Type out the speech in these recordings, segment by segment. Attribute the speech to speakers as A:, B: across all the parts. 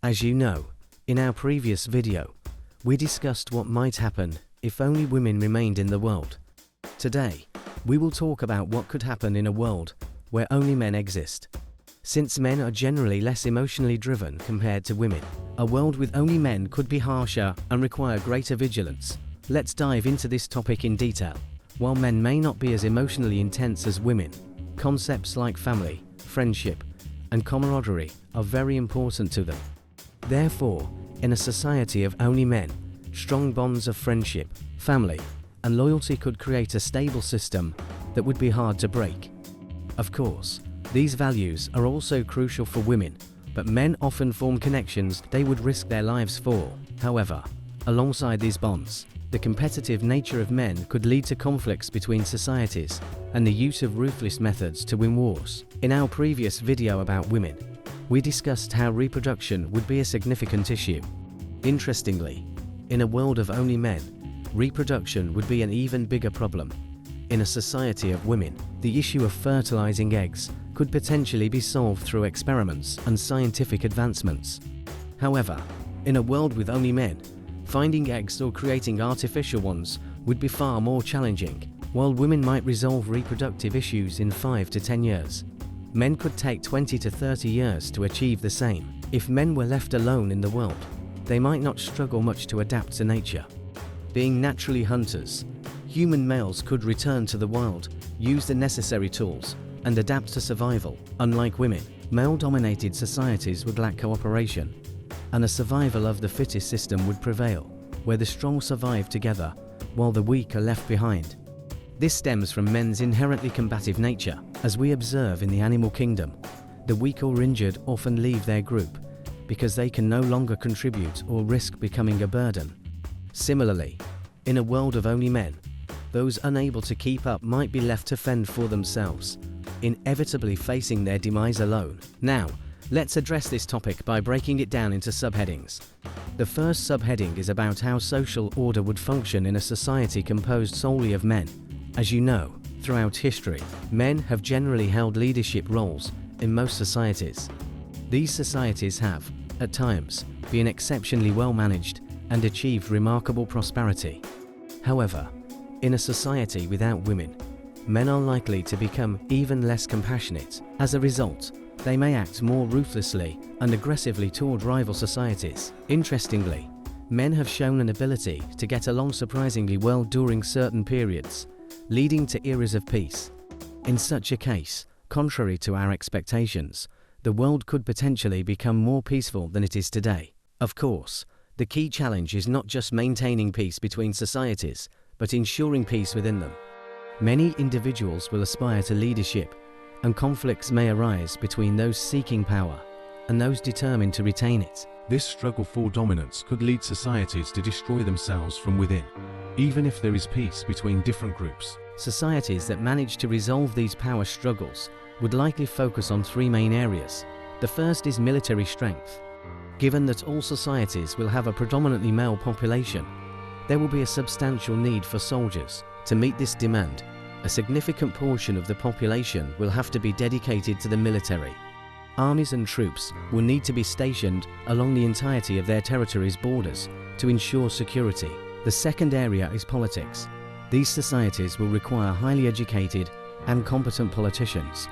A: As you know, in our previous video, we discussed what might happen if only women remained in the world. Today, we will talk about what could happen in a world where only men exist. Since men are generally less emotionally driven compared to women, a world with only men could be harsher and require greater vigilance. Let's dive into this topic in detail. While men may not be as emotionally intense as women, concepts like family, friendship, and camaraderie are very important to them. Therefore, in a society of only men, strong bonds of friendship, family, and loyalty could create a stable system that would be hard to break. Of course, these values are also crucial for women, but men often form connections they would risk their lives for. However, alongside these bonds, the competitive nature of men could lead to conflicts between societies and the use of ruthless methods to win wars. In our previous video about women, we discussed how reproduction would be a significant issue. Interestingly, in a world of only men, reproduction would be an even bigger problem. In a society of women, the issue of fertilizing eggs could potentially be solved through experiments and scientific advancements. However, in a world with only men, finding eggs or creating artificial ones would be far more challenging. While women might resolve reproductive issues in 5 to 10 years, men could take 20 to 30 years to achieve the same. If men were left alone in the world, they might not struggle much to adapt to nature. Being naturally hunters, human males could return to the wild, use the necessary tools, and adapt to survival. Unlike women, male-dominated societies would lack cooperation, and a survival of the fittest system would prevail, where the strong survive together, while the weak are left behind. This stems from men's inherently combative nature. As we observe in the animal kingdom, the weak or injured often leave their group, because they can no longer contribute or risk becoming a burden. Similarly, in a world of only men, those unable to keep up might be left to fend for themselves, inevitably facing their demise alone. Now, let's address this topic by breaking it down into subheadings. The first subheading is about how social order would function in a society composed solely of men. As you know, throughout history, men have generally held leadership roles in most societies. These societies have, at times, been exceptionally well managed and achieved remarkable prosperity. However, in a society without women, men are likely to become even less compassionate. As a result, they may act more ruthlessly and aggressively toward rival societies. Interestingly, men have shown an ability to get along surprisingly well during certain periods, leading to eras of peace. In such a case, contrary to our expectations, the world could potentially become more peaceful than it is today. Of course, the key challenge is not just maintaining peace between societies, but ensuring peace within them. Many individuals will aspire to leadership, and conflicts may arise between those seeking power and those determined to retain it.
B: This struggle for dominance could lead societies to destroy themselves from within, even if there is peace between different groups.
A: Societies that manage to resolve these power struggles would likely focus on 3 main areas. The first is military strength. Given that all societies will have a predominantly male population, there will be a substantial need for soldiers. To meet this demand, a significant portion of the population will have to be dedicated to the military. Armies and troops will need to be stationed along the entirety of their territory's borders to ensure security. The second area is politics. These societies will require highly educated and competent politicians.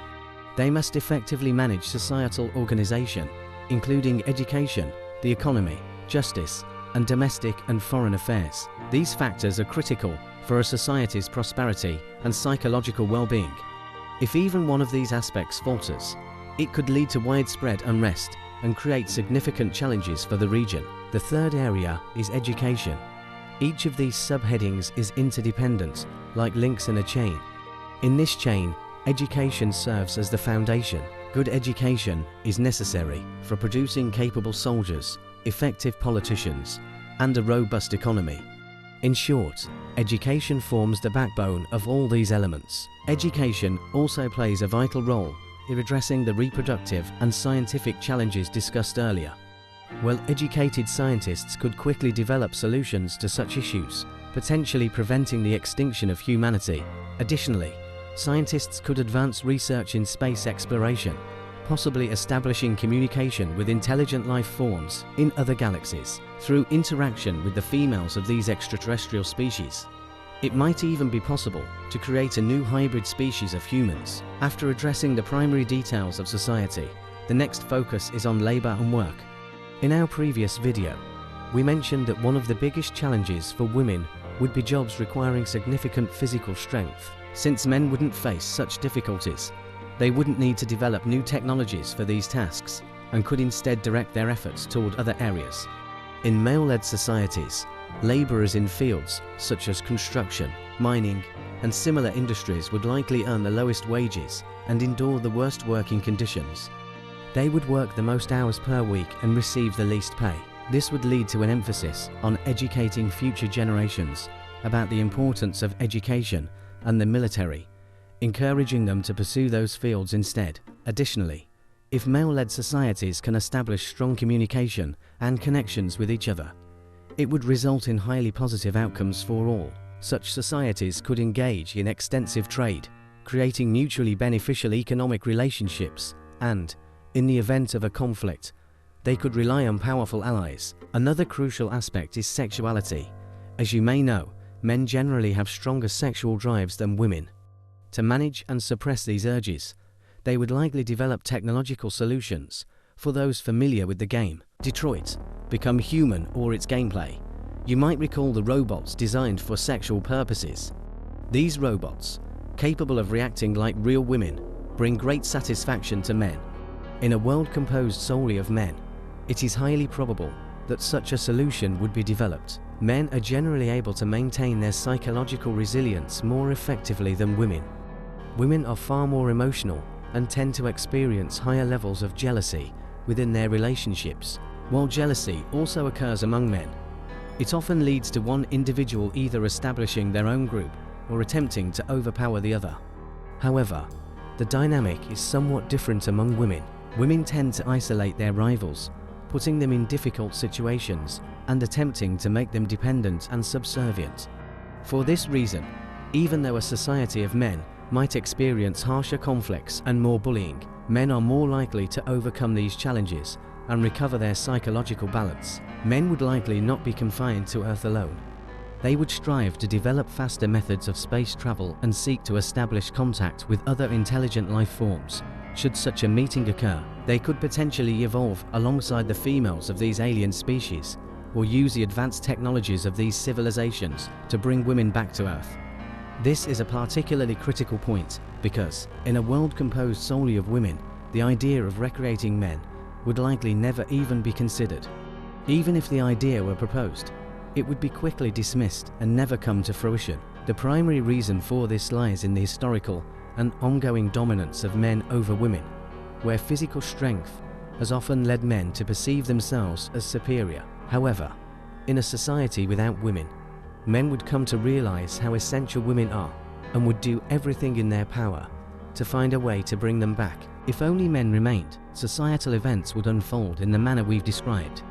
A: They must effectively manage societal organization, including education, the economy, justice, and domestic and foreign affairs. These factors are critical for a society's prosperity and psychological well-being. If even one of these aspects falters, it could lead to widespread unrest and create significant challenges for the region. The third area is education. Each of these subheadings is interdependent, like links in a chain. In this chain, education serves as the foundation. Good education is necessary for producing capable soldiers, effective politicians, and a robust economy. In short, education forms the backbone of all these elements. Education also plays a vital role in addressing the reproductive and scientific challenges discussed earlier. Well-educated scientists could quickly develop solutions to such issues, potentially preventing the extinction of humanity. Additionally, scientists could advance research in space exploration, possibly establishing communication with intelligent life forms in other galaxies through interaction with the females of these extraterrestrial species. It might even be possible to create a new hybrid species of humans. After addressing the primary details of society, the next focus is on labor and work. In our previous video, we mentioned that one of the biggest challenges for women would be jobs requiring significant physical strength. Since men wouldn't face such difficulties, they wouldn't need to develop new technologies for these tasks and could instead direct their efforts toward other areas. In male-led societies, laborers in fields such as construction, mining, and similar industries would likely earn the lowest wages and endure the worst working conditions. They would work the most hours per week and receive the least pay. This would lead to an emphasis on educating future generations about the importance of education and the military, encouraging them to pursue those fields instead. Additionally, if male-led societies can establish strong communication and connections with each other, it would result in highly positive outcomes for all. Such societies could engage in extensive trade, creating mutually beneficial economic relationships, and, in the event of a conflict, they could rely on powerful allies. Another crucial aspect is sexuality. As you may know, men generally have stronger sexual drives than women. To manage and suppress these urges, they would likely develop technological solutions. For those familiar with the game Detroit: Become Human or its gameplay, you might recall the robots designed for sexual purposes. These robots, capable of reacting like real women, bring great satisfaction to men. In a world composed solely of men, it is highly probable that such a solution would be developed. Men are generally able to maintain their psychological resilience more effectively than women. Women are far more emotional and tend to experience higher levels of jealousy within their relationships. While jealousy also occurs among men, it often leads to one individual either establishing their own group or attempting to overpower the other. However, the dynamic is somewhat different among women. Women tend to isolate their rivals, putting them in difficult situations and attempting to make them dependent and subservient. For this reason, even though a society of men might experience harsher conflicts and more bullying, men are more likely to overcome these challenges and recover their psychological balance. Men would likely not be confined to Earth alone. They would strive to develop faster methods of space travel and seek to establish contact with other intelligent life forms. Should such a meeting occur, they could potentially evolve alongside the females of these alien species, or use the advanced technologies of these civilizations to bring women back to Earth. This is a particularly critical point because, in a world composed solely of women, the idea of recreating men would likely never even be considered. Even if the idea were proposed, it would be quickly dismissed and never come to fruition. The primary reason for this lies in the historical and ongoing dominance of men over women, where physical strength has often led men to perceive themselves as superior. However, in a society without women, men would come to realize how essential women are and would do everything in their power to find a way to bring them back. If only men remained, societal events would unfold in the manner we've described.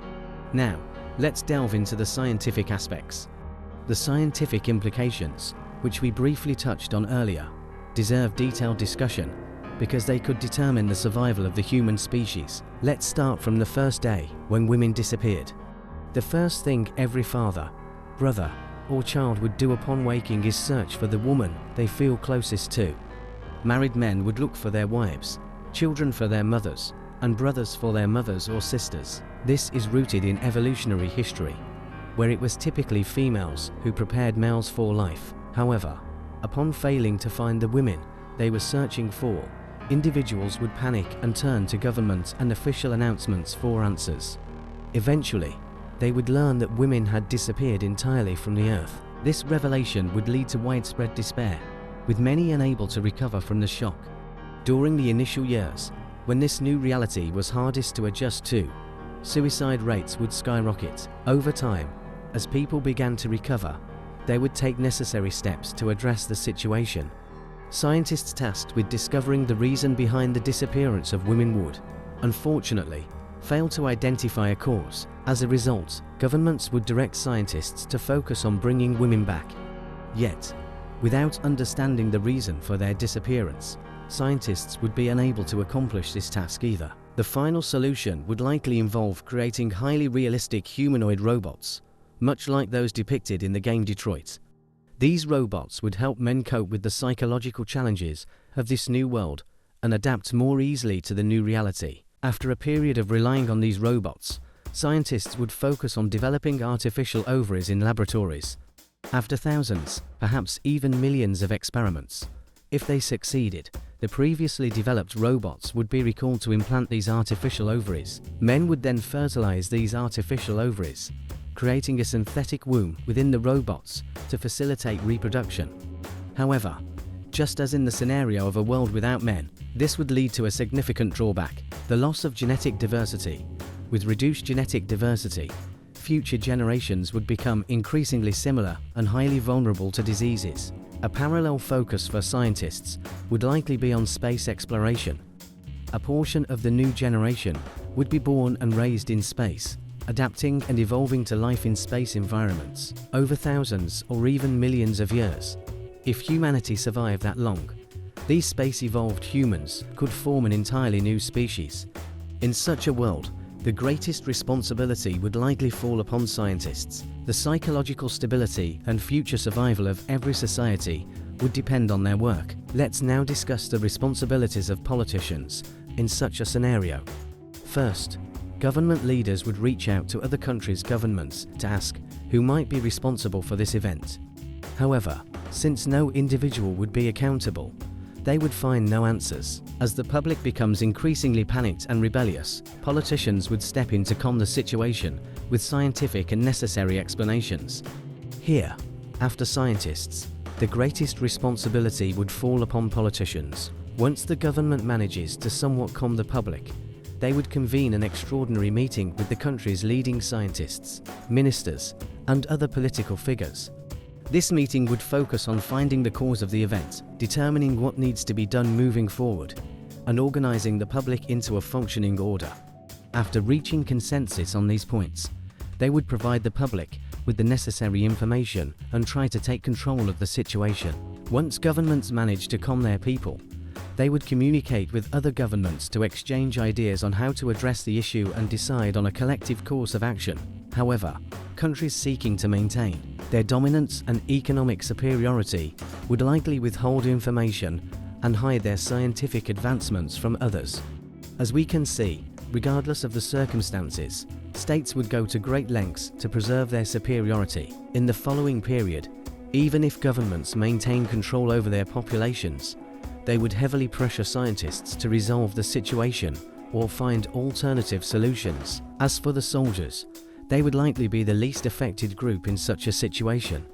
A: Now, let's delve into the scientific aspects. The scientific implications, which we briefly touched on earlier, deserve detailed discussion because they could determine the survival of the human species. Let's start from the first day when women disappeared. The first thing every father, brother, or child would do upon waking is search for the woman they feel closest to. Married men would look for their wives, children for their mothers, and brothers for their mothers or sisters. This is rooted in evolutionary history, where it was typically females who prepared males for life. However, upon failing to find the women they were searching for, individuals would panic and turn to government and official announcements for answers. Eventually, they would learn that women had disappeared entirely from the earth. This revelation would lead to widespread despair, with many unable to recover from the shock. During the initial years, when this new reality was hardest to adjust to, suicide rates would skyrocket. Over time, as people began to recover, they would take necessary steps to address the situation. Scientists tasked with discovering the reason behind the disappearance of women would, unfortunately, fail to identify a cause. As a result, governments would direct scientists to focus on bringing women back. Yet, without understanding the reason for their disappearance, scientists would be unable to accomplish this task either. The final solution would likely involve creating highly realistic humanoid robots, much like those depicted in the game Detroit. These robots would help men cope with the psychological challenges of this new world and adapt more easily to the new reality. After a period of relying on these robots, scientists would focus on developing artificial ovaries in laboratories. After thousands, perhaps even millions of experiments, if they succeeded, the previously developed robots would be recalled to implant these artificial ovaries. Men would then fertilize these artificial ovaries, creating a synthetic womb within the robots to facilitate reproduction. However, just as in the scenario of a world without men, this would lead to a significant drawback: the loss of genetic diversity. With reduced genetic diversity, future generations would become increasingly similar and highly vulnerable to diseases. A parallel focus for scientists would likely be on space exploration. A portion of the new generation would be born and raised in space, adapting and evolving to life in space environments over thousands or even millions of years. If humanity survived that long, these space-evolved humans could form an entirely new species. In such a world, the greatest responsibility would likely fall upon scientists. The psychological stability and future survival of every society would depend on their work. Let's now discuss the responsibilities of politicians in such a scenario. First, government leaders would reach out to other countries' governments to ask who might be responsible for this event. However, since no individual would be accountable, they would find no answers. As the public becomes increasingly panicked and rebellious, politicians would step in to calm the situation with scientific and necessary explanations. Here, after scientists, the greatest responsibility would fall upon politicians. Once the government manages to somewhat calm the public, they would convene an extraordinary meeting with the country's leading scientists, ministers, and other political figures. This meeting would focus on finding the cause of the event, determining what needs to be done moving forward, and organizing the public into a functioning order. After reaching consensus on these points, they would provide the public with the necessary information and try to take control of the situation. Once governments manage to calm their people, they would communicate with other governments to exchange ideas on how to address the issue and decide on a collective course of action. However, countries seeking to maintain their dominance and economic superiority would likely withhold information and hide their scientific advancements from others. As we can see, regardless of the circumstances, states would go to great lengths to preserve their superiority. In the following period, even if governments maintain control over their populations, they would heavily pressure scientists to resolve the situation or find alternative solutions. As for the soldiers, they would likely be the least affected group in such a situation.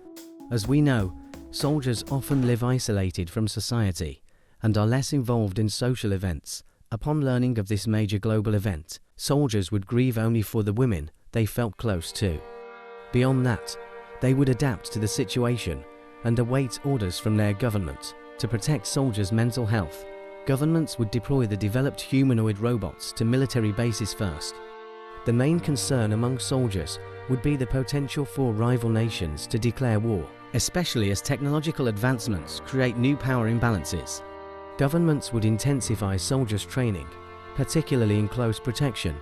A: As we know, soldiers often live isolated from society and are less involved in social events. Upon learning of this major global event, soldiers would grieve only for the women they felt close to. Beyond that, they would adapt to the situation and await orders from their government. To protect soldiers' mental health, governments would deploy the developed humanoid robots to military bases first. The main concern among soldiers would be the potential for rival nations to declare war, especially as technological advancements create new power imbalances. Governments would intensify soldiers' training, particularly in close protection,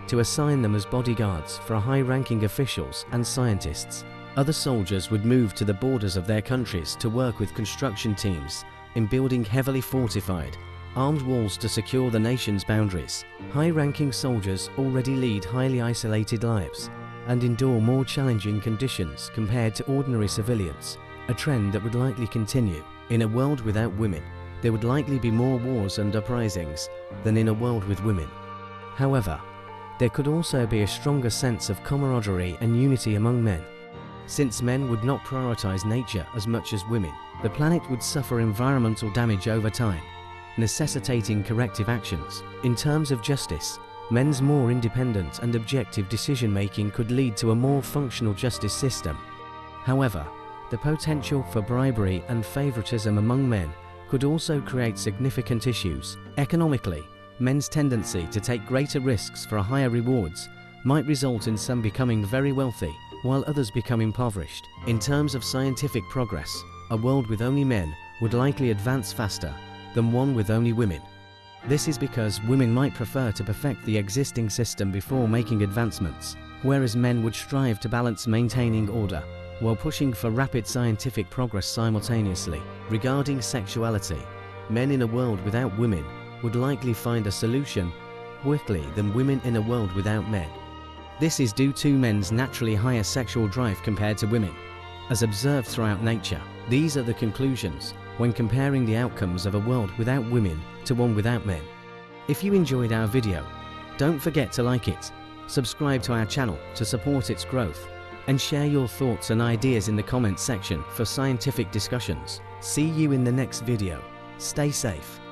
A: to assign them as bodyguards for high-ranking officials and scientists. Other soldiers would move to the borders of their countries to work with construction teams in building heavily fortified, armed walls to secure the nation's boundaries. High-ranking soldiers already lead highly isolated lives and endure more challenging conditions compared to ordinary civilians, a trend that would likely continue. In a world without women, there would likely be more wars and uprisings than in a world with women. However, there could also be a stronger sense of camaraderie and unity among men. Since men would not prioritize nature as much as women, the planet would suffer environmental damage over time, necessitating corrective actions. In terms of justice, men's more independent and objective decision-making could lead to a more functional justice system. However, the potential for bribery and favoritism among men could also create significant issues. Economically, men's tendency to take greater risks for higher rewards might result in some becoming very wealthy, while others become impoverished. In terms of scientific progress, a world with only men would likely advance faster than one with only women. This is because women might prefer to perfect the existing system before making advancements, whereas men would strive to balance maintaining order while pushing for rapid scientific progress simultaneously. Regarding sexuality, men in a world without women would likely find a solution quickly than women in a world without men. This is due to men's naturally higher sexual drive compared to women, as observed throughout nature. These are the conclusions when comparing the outcomes of a world without women to one without men. If you enjoyed our video, don't forget to like it, subscribe to our channel to support its growth, and share your thoughts and ideas in the comments section for scientific discussions. See you in the next video. Stay safe.